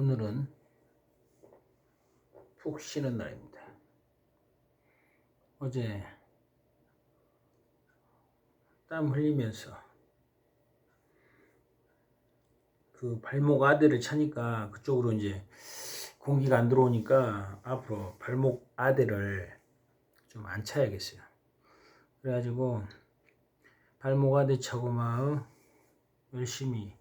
오늘은 푹 쉬는 날입니다. 어제 땀 흘리면서 그 발목 아대를 차니까 그쪽으로 이제 공기가 안 들어오니까 앞으로 발목 아대를 좀 안 차야겠어요. 그래가지고 발목 아대 차고 막 열심히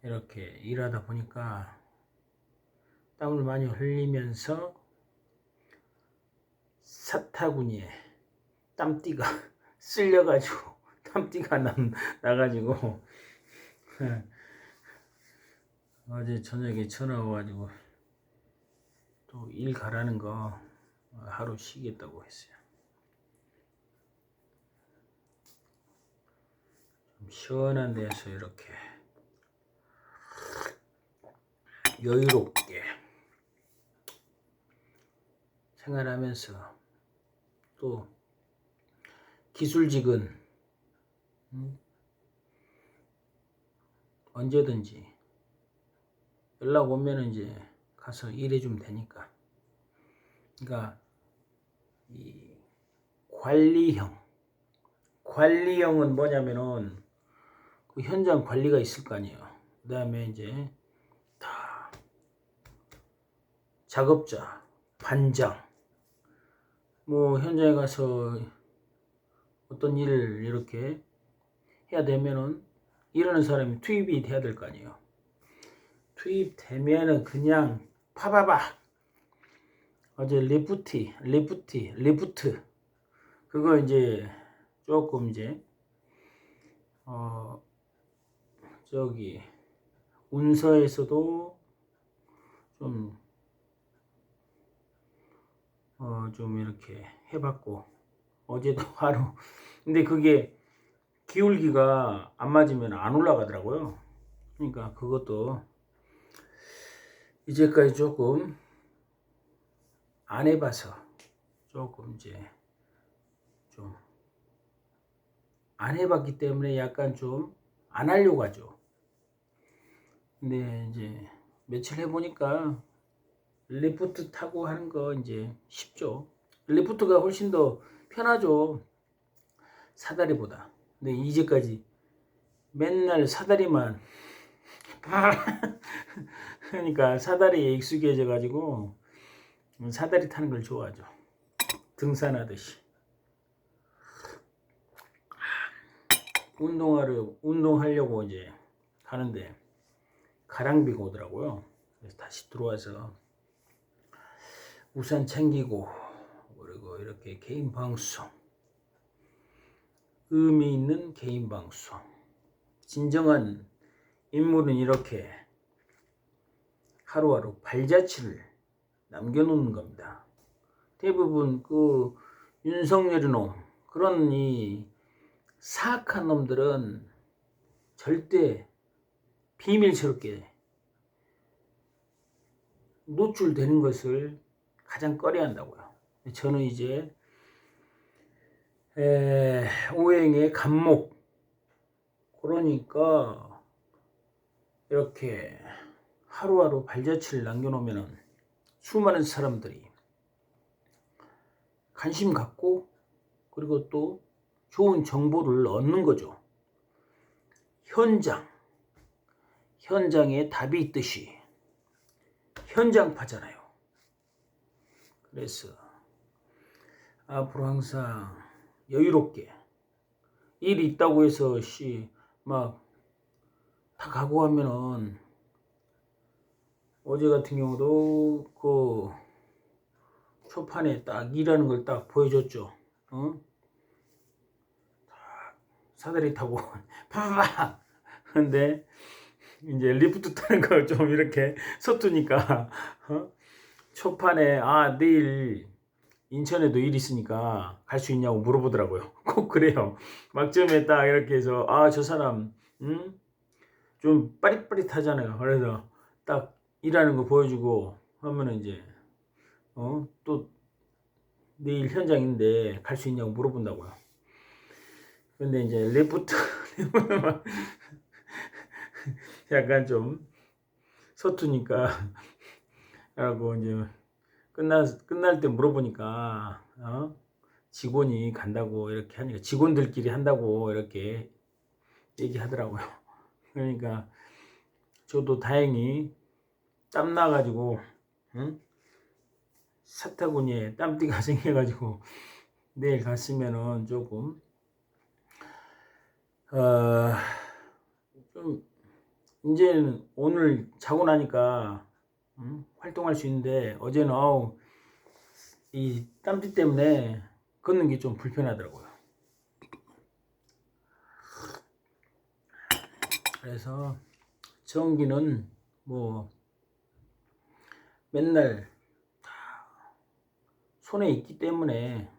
이렇게 일하다 보니까 땀을 많이 흘리면서 사타구니에 땀띠가 쓸려가지고 땀띠가 나가지고 어제 저녁에 전화 와가지고 또 일 가라는 거 하루 쉬겠다고 했어요. 좀 시원한 데서 이렇게 여유롭게 생활하면서 또 기술직은 언제든지 연락 오면 이제 가서 일해주면 되니까. 그러니까 이 관리형은 뭐냐면은 그 현장 관리가 있을 거 아니에요. 그 다음에 이제 다 작업자, 반장, 뭐 현장에 가서 어떤 일을 이렇게 해야 되면은 일하는 사람이 투입이 돼야 될 거 아니에요. 투입되면은 그냥 파바박 어제 리프트 그거 이제 조금 이제 저기 운서에서도 좀 이렇게 해봤고 어제도 하루 근데 그게 기울기가 안 맞으면 안 올라가더라고요. 그러니까 그것도 이제까지 조금 안 해봐서 조금 이제 좀 안 해봤기 때문에 약간 좀 안 하려고 하죠. 근데 이제 며칠 해보니까 리프트 타고 하는 거 이제 쉽죠. 리프트가 훨씬 더 편하죠. 사다리보다. 근데 이제까지 맨날 사다리만 그러니까 사다리에 익숙해져 가지고 사다리 타는 걸 좋아하죠. 등산하듯이. 운동하려고 이제 가는데 가랑비가 오더라고요. 그래서 다시 들어와서 우산 챙기고 그리고 이렇게 개인 방송 의미 있는 개인 방송 진정한 인물은 이렇게 하루하루 발자취를 남겨놓는 겁니다. 대부분 그 윤석열이 놈 그런 이 사악한 놈들은 절대 비밀스럽게 노출되는 것을 가장 꺼려한다고요. 저는 이제 오행의 간목 그러니까 이렇게 하루하루 발자취를 남겨놓으면 수많은 사람들이 관심 갖고 그리고 또 좋은 정보를 얻는 거죠. 현장에 답이 있듯이 현장파잖아요. 그래서 앞으로 항상 여유롭게 일이 있다고 해서 막 다 가고 하면은 어제 같은 경우도 그 초판에 딱 일하는 걸 딱 보여줬죠. 사다리 타고 파파파 근데 이제 리프트 타는 거 좀 이렇게 서투니까 초판에 내일 인천에도 일 있으니까 갈 수 있냐고 물어보더라고요. 꼭 그래요. 막점에 딱 이렇게 해서 저 사람 좀 빠릿빠릿하잖아요. 그래서 딱 일하는 거 보여주고 하면은 이제 또 내일 현장인데 갈 수 있냐고 물어본다고요. 근데 이제 리프트 약간 좀 서투니까 라고 이제 끝날 때 물어보니까 직원이 간다고 이렇게 하니까 직원들끼리 한다고 이렇게 얘기하더라고요. 그러니까 저도 다행히 땀 나가지고 사타구니에 땀띠가 생겨가지고 내일 갔으면은 조금 좀 이제는 오늘 자고 나니까 활동할 수 있는데 어제는 이 땀띠 때문에 걷는 게 좀 불편하더라고요. 그래서 전기는 뭐 맨날 손에 있기 때문에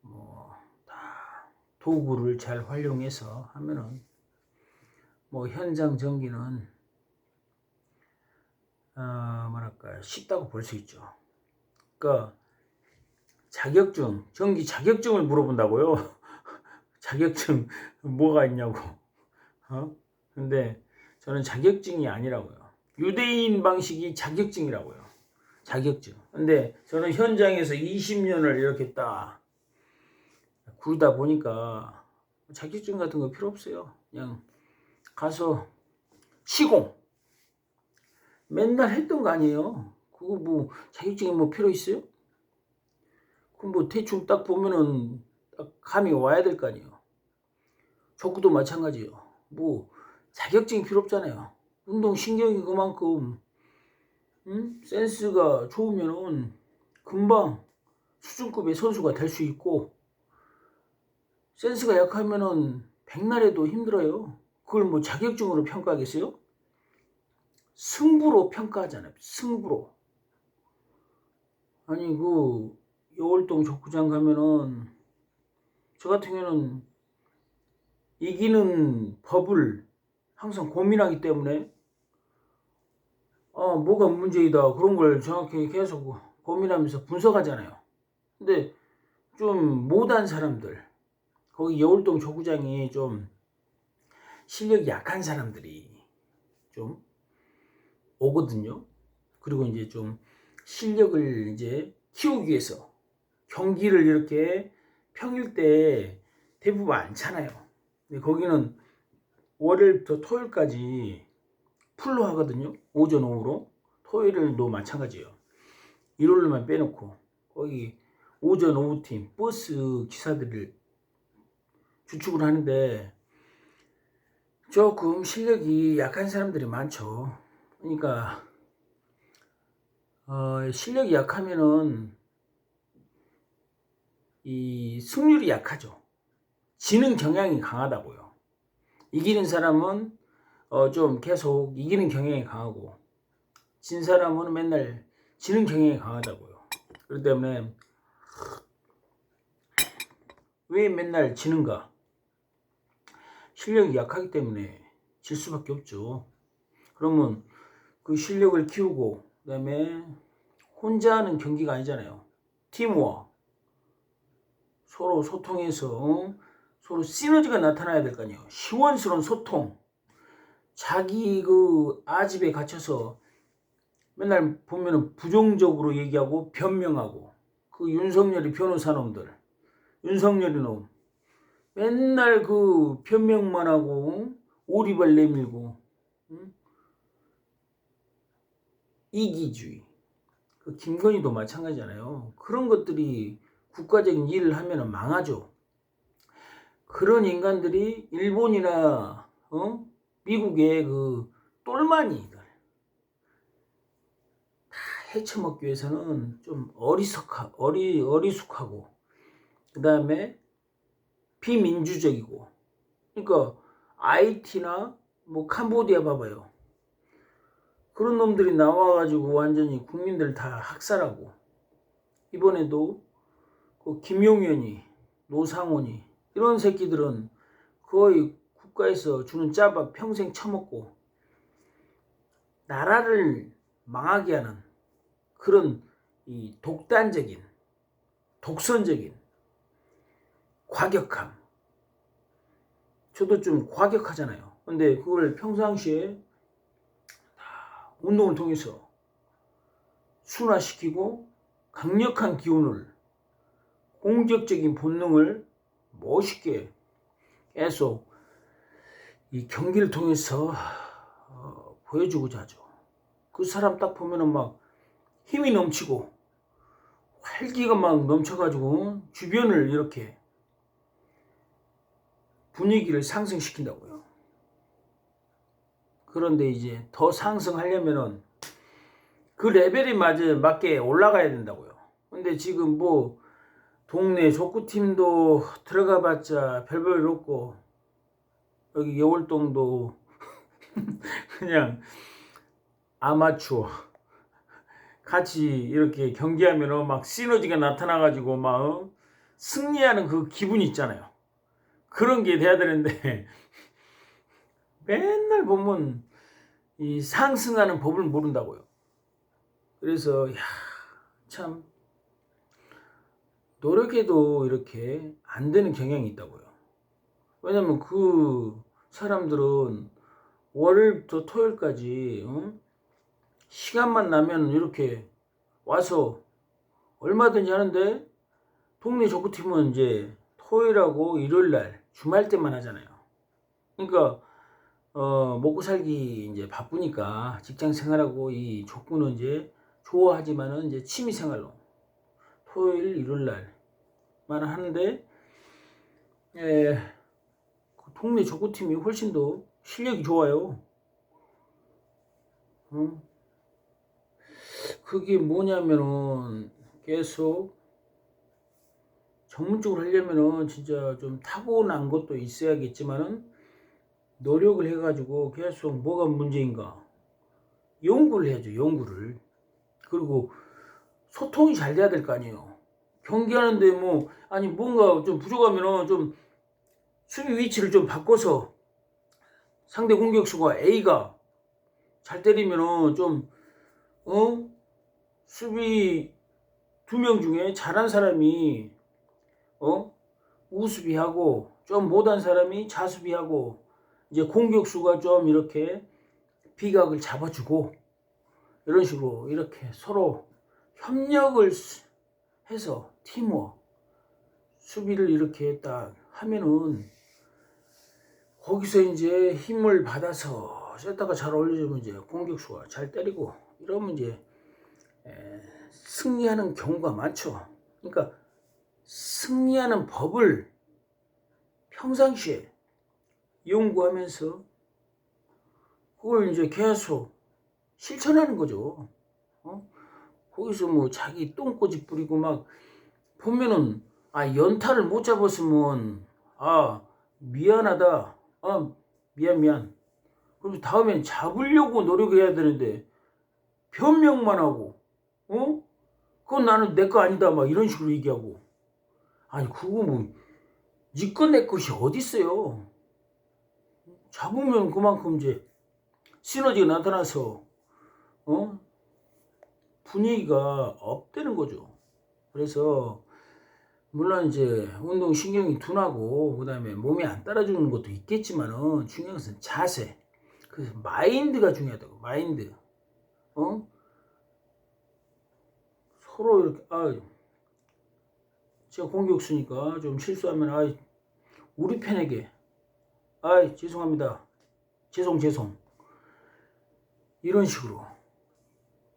뭐 다 도구를 잘 활용해서 하면은 뭐 현장 전기는 뭐랄까 쉽다고 볼 수 있죠. 그러니까 자격증, 전기 자격증을 물어본다고요. 자격증 뭐가 있냐고. 근데 저는 자격증이 아니라고요. 유대인 방식이 자격증이라고요. 자격증. 근데 저는 현장에서 20년을 이렇게 딱 구르다 보니까 자격증 같은 거 필요 없어요. 그냥 가서 시공 맨날 했던 거 아니에요. 그거 뭐 자격증이 뭐 필요 있어요? 그럼 뭐 대충 딱 보면은 딱 감이 와야 될 거 아니에요. 족구도 마찬가지예요. 뭐 자격증이 필요 없잖아요. 운동 신경이 그만큼 센스가 좋으면은 금방 수준급의 선수가 될 수 있고, 센스가 약하면은 백날에도 힘들어요. 그걸 뭐 자격증으로 평가하겠어요? 승부로 평가하잖아요. 승부로. 아니 그 여월동 족구장 가면은 저 같은 경우는 이기는 법을 항상 고민하기 때문에 뭐가 문제이다 그런 걸 정확히 계속 고민하면서 분석하잖아요. 근데 좀 못한 사람들, 거기 여울동 족구장이 좀 실력이 약한 사람들이 좀 오거든요. 그리고 이제 좀 실력을 이제 키우기 위해서 경기를 이렇게 평일 때 대부분 많잖아요. 근데 거기는 월요일부터 토요일까지 풀로 하거든요. 오전 오후로. 토요일도 마찬가지예요. 일요일만 빼놓고 거기 오전 오후 팀 버스 기사들을 주축을 하는데 조금 실력이 약한 사람들이 많죠. 그러니까 실력이 약하면은 이 승률이 약하죠. 지는 경향이 강하다고요. 이기는 사람은 좀 계속 이기는 경향이 강하고, 진 사람은 맨날 지는 경향이 강하다고요. 그렇기 때문에 왜 맨날 지는가? 실력이 약하기 때문에 질 수밖에 없죠. 그러면 그 실력을 키우고, 그 다음에 혼자 하는 경기가 아니잖아요. 팀워크, 서로 소통해서 서로 시너지가 나타나야 될 거 아니에요. 시원스러운 소통. 자기 그 아집에 갇혀서 맨날 보면은 부정적으로 얘기하고 변명하고, 그 윤석열이 변호사 놈들, 윤석열이 놈 맨날 그 변명만 하고 오리발 내밀고 이기주의. 그 김건희도 마찬가지잖아요. 그런 것들이 국가적인 일을 하면 망하죠. 그런 인간들이 일본이나 미국의 그 똘마니들 다 헤쳐먹기 위해서는 좀 어리숙하고, 그 다음에 비민주적이고. 그러니까 IT나 뭐 캄보디아 봐봐요. 그런 놈들이 나와가지고 완전히 국민들 다 학살하고, 이번에도 그 김용현이, 노상원이, 이런 새끼들은 거의 국가에서 주는 짜밥 평생 처먹고 나라를 망하게 하는 그런 이 독단적인, 독선적인 과격함. 저도 좀 과격하잖아요. 근데 그걸 평상시에 다 운동을 통해서 순화시키고 강력한 기운을, 공격적인 본능을 멋있게 계속 이 경기를 통해서 보여주고자 하죠. 그 사람 딱 보면은 막 힘이 넘치고 활기가 막 넘쳐가지고 주변을 이렇게 분위기를 상승시킨다고요. 그런데 이제 더 상승하려면은 그 레벨이 맞게 올라가야 된다고요. 근데 지금 뭐 동네 족구팀도 들어가 봤자 별별 없고, 여기 여월동도 그냥 아마추어 같이 이렇게 경기하면 막 시너지가 나타나가지고 막 승리하는 그 기분이 있잖아요. 그런 게 돼야 되는데 맨날 보면 이 상승하는 법을 모른다고요. 그래서 참 노력해도 이렇게 안 되는 경향이 있다고요. 왜냐면 그 사람들은 월요일부터 토요일까지 시간만 나면 이렇게 와서 얼마든지 하는데, 동네 족구팀은 이제 토요일하고 일요일날 주말 때만 하잖아요. 그러니까 먹고 살기 이제 바쁘니까 직장 생활하고 이 족구는 이제 좋아하지만은 이제 취미 생활로 토요일 일요일날만 하는데, 그 동네 족구팀이 훨씬 더 실력이 좋아요. 그게 뭐냐면은 계속 전문적으로 하려면은 진짜 좀 타고난 것도 있어야겠지만은 노력을 해가지고 계속 뭐가 문제인가 연구를 해야죠. 연구를. 그리고 소통이 잘 돼야 될 거 아니에요. 경기하는데 뭐 아니 뭔가 좀 부족하면은 좀 수비 위치를 좀 바꿔서 상대 공격수가 A가 잘 때리면은 좀 수비 2명 중에 잘한 사람이 우수비하고 좀 못한 사람이 자수비하고, 이제 공격수가 좀 이렇게 비각을 잡아주고, 이런 식으로 이렇게 서로 협력을 해서 팀워크 수비를 이렇게 딱 하면은 거기서 이제 힘을 받아서 세타가 잘 올려주면 이제 공격수가 잘 때리고 이러면 이제 승리하는 경우가 많죠. 그러니까 승리하는 법을 평상시에 연구하면서 그걸 이제 계속 실천하는 거죠. 거기서 뭐 자기 똥꼬집 부리고 막 보면은 연타를 못 잡았으면 미안하다, 미안. 그리고 다음엔 잡으려고 노력해야 되는데 변명만 하고 그건 나는 내 거 아니다 막 이런 식으로 얘기하고, 아니 그거 뭐 니 거 내 것이 어딨어요. 잡으면 그만큼 이제 시너지가 나타나서 분위기가 업되는 거죠. 그래서 물론 이제 운동 신경이 둔하고 그다음에 몸이 안 따라주는 것도 있겠지만은 중요한 것은 자세, 그 마인드가 중요하다고. 마인드. 서로 이렇게 제가 공격수니까 좀 실수하면 우리 편에게 죄송합니다, 죄송 이런 식으로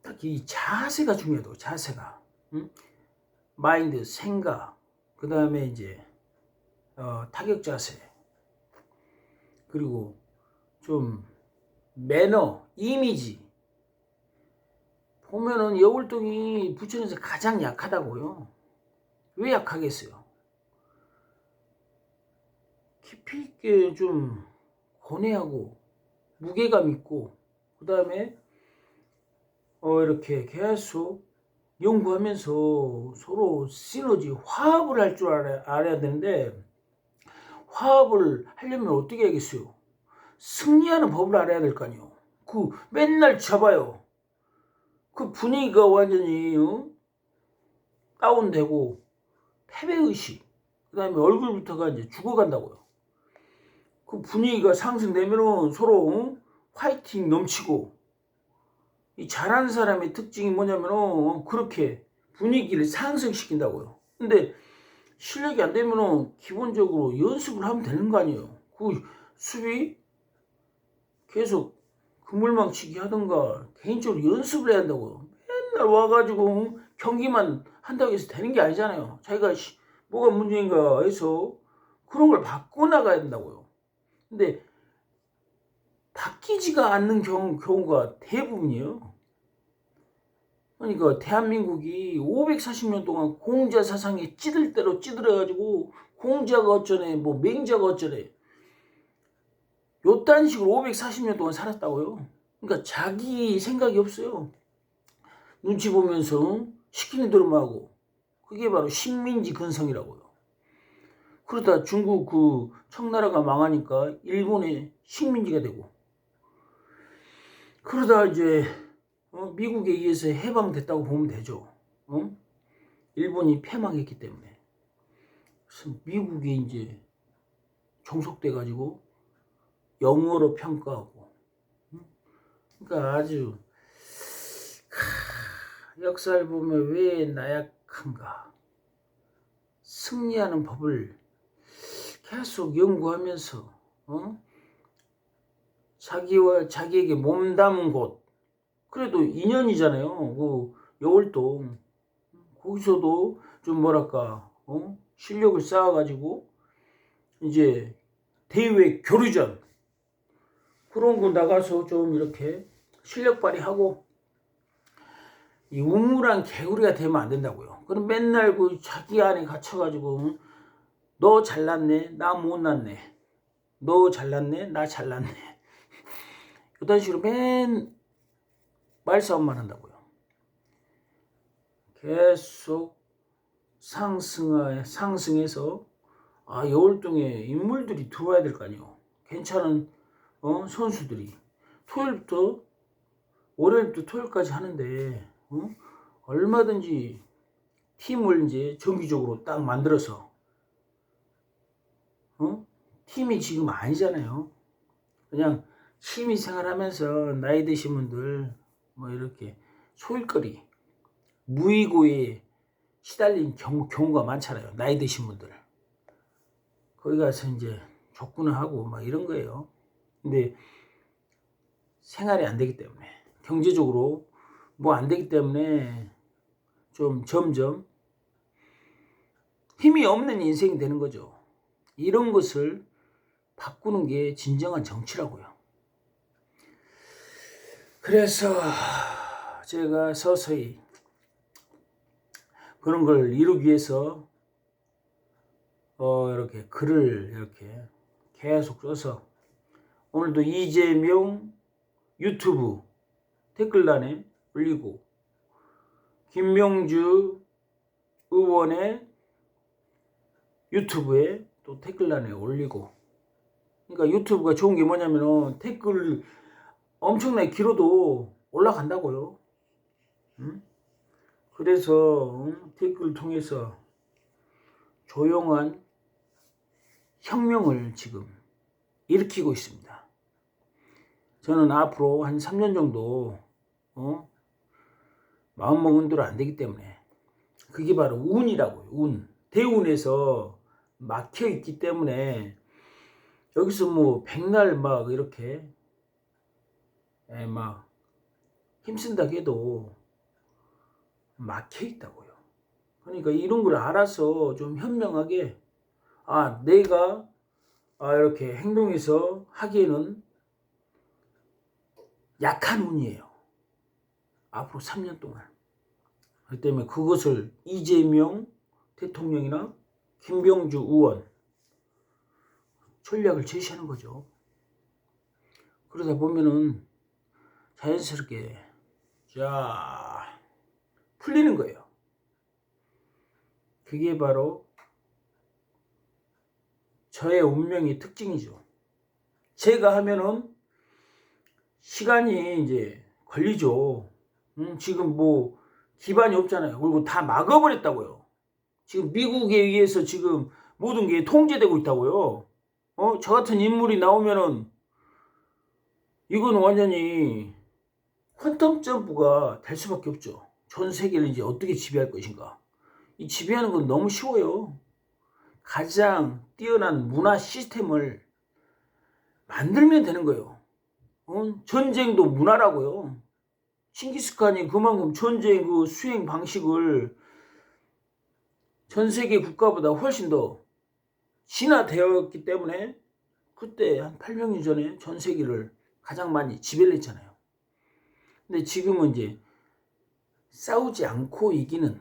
특히 이 자세가 중요하다고. 자세가 마인드, 생각, 그 다음에 이제 타격 자세, 그리고 좀 매너, 이미지. 보면은 여울동이 부천에서 가장 약하다고요. 왜 약하겠어요? 깊이 있게 좀 고뇌하고 무게감 있고, 그 다음에 이렇게 계속 연구하면서 서로 시너지, 화합을 할 줄 알아야 되는데, 화합을 하려면 어떻게 하겠어요? 승리하는 법을 알아야 될 거 아니에요. 그 맨날 잡아요. 그 분위기가 완전히 다운되고 패배의식, 그 다음에 얼굴부터가 이제 죽어간다고요. 그 분위기가 상승되면은 서로 화이팅 넘치고 이 잘하는 사람의 특징이 뭐냐면 그렇게 분위기를 상승시킨다고요. 근데 실력이 안 되면 기본적으로 연습을 하면 되는 거 아니에요. 그 수비 계속 그물망치기 하던가 개인적으로 연습을 해야 한다고요. 맨날 와가지고 경기만 한다고 해서 되는 게 아니잖아요. 자기가 뭐가 문제인가 해서 그런 걸 바꿔나가야 된다고요. 근데 바뀌지가 않는 경우가 대부분이에요. 그러니까 대한민국이 540년 동안 공자 사상에 찌들 대로 찌들어가지고 공자가 어쩌네 뭐 맹자가 어쩌네 요딴 식으로 540년 동안 살았다고요. 그러니까 자기 생각이 없어요. 눈치 보면서 시키는 대로만 하고 그게 바로 식민지 근성이라고요. 그러다 중국 그 청나라가 망하니까 일본의 식민지가 되고 그러다 이제 미국에 의해서 해방됐다고 보면 되죠. 일본이 패망했기 때문에. 그래서 미국이 이제 종속돼 가지고 영어로 평가하고. 그러니까 아주 역사를 보면 왜 나약한가. 승리하는 법을 계속 연구하면서 자기에게 몸담은 곳 그래도 2년이잖아요. 그 여월동 거기서도 좀 뭐랄까 실력을 쌓아가지고 이제 대회 교류전 그런 거 나가서 좀 이렇게 실력 발휘하고 이 우물한 개구리가 되면 안 된다고요. 그럼 맨날 그 자기 안에 갇혀가지고 너 잘났네 나 못났네 너 잘났네 나 잘났네 이런 식으로 맨 말싸움만 한다고요. 계속 상승해서 여월동에 인물들이 들어와야 될 거 아니에요. 괜찮은 선수들이 토요일부터 월요일부터 토요일까지 하는데 얼마든지 팀을 이제 정기적으로 딱 만들어서 팀이 지금 아니잖아요. 그냥 취미생활하면서 나이 드신 분들 뭐 이렇게 소일거리 무의고에 시달린 경우가 많잖아요. 나이 드신 분들 거기 가서 이제 족구나 하고 막 이런 거예요. 근데 생활이 안 되기 때문에 경제적으로 뭐 안 되기 때문에 좀 점점 힘이 없는 인생이 되는 거죠. 이런 것을 바꾸는 게 진정한 정치라고요. 그래서 제가 서서히 그런 걸 이루기 위해서 이렇게 글을 이렇게 계속 써서 오늘도 이재명 유튜브 댓글란에 올리고 김명주 의원의 유튜브에 또 댓글란에 올리고 그러니까 유튜브가 좋은 게 뭐냐면 댓글 엄청나게 길어도 올라간다고요. 그래서 댓글을 통해서 조용한 혁명을 지금 일으키고 있습니다. 저는 앞으로 한 3년 정도 마음먹은 대로 안 되기 때문에 그게 바로 운이라고요. 운. 대운에서 막혀 있기 때문에 여기서 뭐 백날 막 이렇게 막 힘쓴다고 해도 막혀 있다고요. 그러니까 이런 걸 알아서 좀 현명하게 내가 이렇게 행동해서 하기에는 약한 운이에요. 앞으로 3년 동안. 그렇기 때문에 그것을 이재명 대통령이나 김병주 의원 전략을 제시하는 거죠. 그러다 보면은 자연스럽게 풀리는 거예요. 그게 바로 저의 운명의 특징이죠. 제가 하면은 시간이 이제 걸리죠. 지금 뭐 기반이 없잖아요. 그리고 다 막아버렸다고요. 지금 미국에 의해서 지금 모든 게 통제되고 있다고요. 저 같은 인물이 나오면은 이건 완전히 퀀텀 점프가 될 수밖에 없죠. 전 세계를 이제 어떻게 지배할 것인가. 이 지배하는 건 너무 쉬워요. 가장 뛰어난 문화 시스템을 만들면 되는 거예요. 전쟁도 문화라고요. 칭기스칸이 그만큼 전쟁 그 수행 방식을 전 세계 국가보다 훨씬 더 진화되었기 때문에 그때 한 800년 전에 전 세계를 가장 많이 지배를 했잖아요. 근데 지금은 이제 싸우지 않고 이기는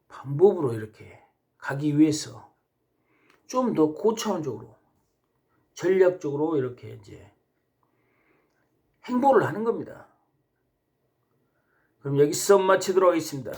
방법으로 이렇게 가기 위해서 좀 더 고차원적으로 전략적으로 이렇게 이제 행보를 하는 겁니다. 그럼 여기서 마치도록 하겠습니다.